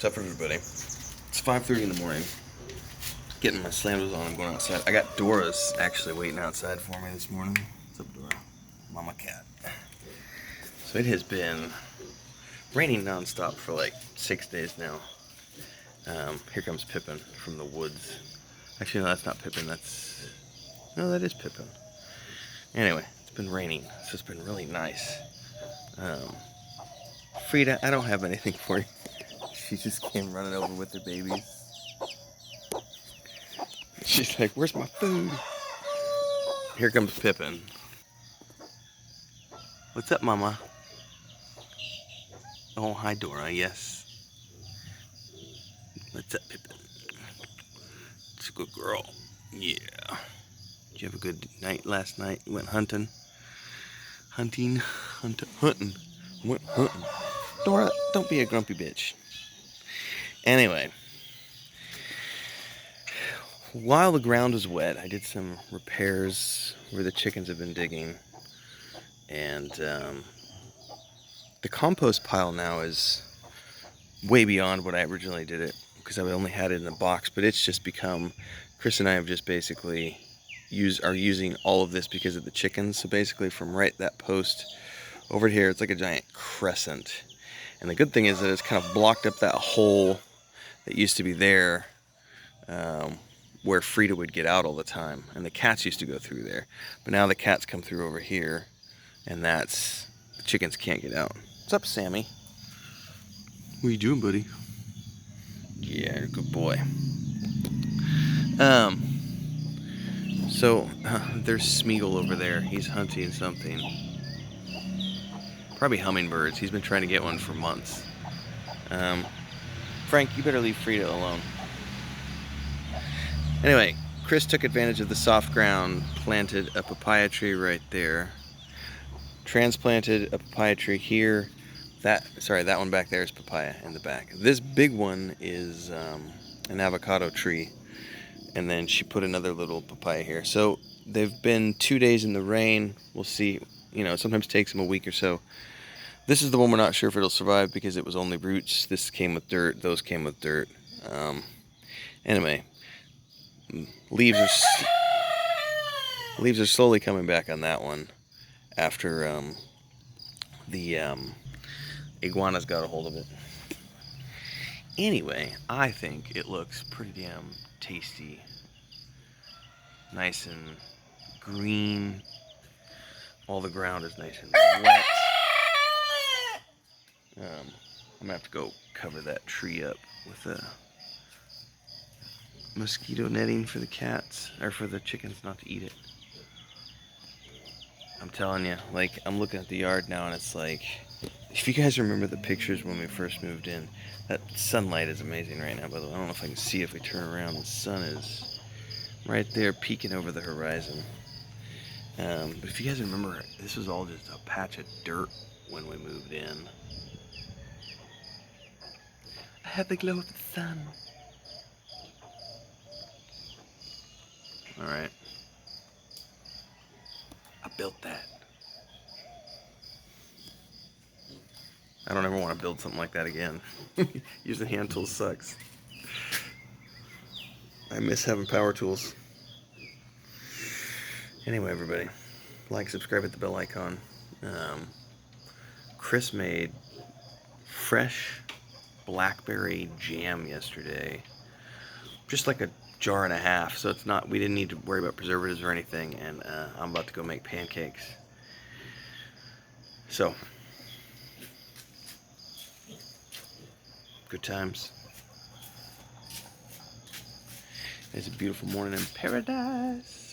What's up, everybody? It's 5:30 in the morning. Getting my sandals on. I'm going outside. I got Dora's actually waiting outside for me this morning. What's up, Dora? Mama cat. So it has been raining nonstop for like 6 days now. Here comes Pippin from the woods. Actually, no, that's not Pippin. That is Pippin. Anyway, it's been raining, so it's been really nice. Frida, I don't have anything for you. She just came running over with her babies. She's like, where's my food? Here comes Pippin. What's up, Mama? Oh, hi, Dora, yes. What's up, Pippin? It's a good girl. Yeah. Did you have a good night last night? You went hunting? Hunting. Went hunting. Dora, don't be a grumpy bitch. Anyway. While the ground was wet, I did some repairs where the chickens have been digging. And the compost pile now is way beyond what I originally did it, because I only had it in a box, but it's just become, Chris and I have just basically are using all of this because of the chickens. So basically from right that post over here, it's like a giant crescent. And the good thing is that it's kind of blocked up that hole that used to be there, where Frida would get out all the time, and the cats used to go through there. But now the cats come through over here, and the chickens can't get out. What's up, Sammy? What are you doing, buddy? Yeah, you're a good boy. There's Smeagol over there. He's hunting something. Probably hummingbirds. He's been trying to get one for months. Frank, you better leave Frida alone. Anyway, Chris took advantage of the soft ground, planted a papaya tree right there, transplanted a papaya tree here. That one back there is papaya in the back. This big one is an avocado tree, and then she put another little papaya here. So they've been 2 days in the rain. We'll see. You know, it sometimes takes them a week or so. This is the one we're not sure if it'll survive because it was only roots. This came with dirt. Those came with dirt. Anyway, leaves are slowly coming back on that one after the iguanas got a hold of it. Anyway, I think it looks pretty damn tasty. Nice and green. All the ground is nice and wet. I'm gonna have to go cover that tree up with a mosquito netting for the cats, or for the chickens not to eat it. I'm telling you, like, I'm looking at the yard now and it's like, if you guys remember the pictures when we first moved in, that sunlight is amazing right now, by the way. I don't know if I can see if we turn around. The sun is right there peeking over the horizon. But if you guys remember, this was all just a patch of dirt when we moved in. I had the glow of the sun. Alright. I built that. I don't ever want to build something like that again. Using hand tools sucks. I miss having power tools. Anyway, everybody, like, subscribe, hit the bell icon. Chris made fresh blackberry jam yesterday. Just like a jar and a half, so we didn't need to worry about preservatives or anything, and I'm about to go make pancakes. So, good times. It's a beautiful morning in paradise.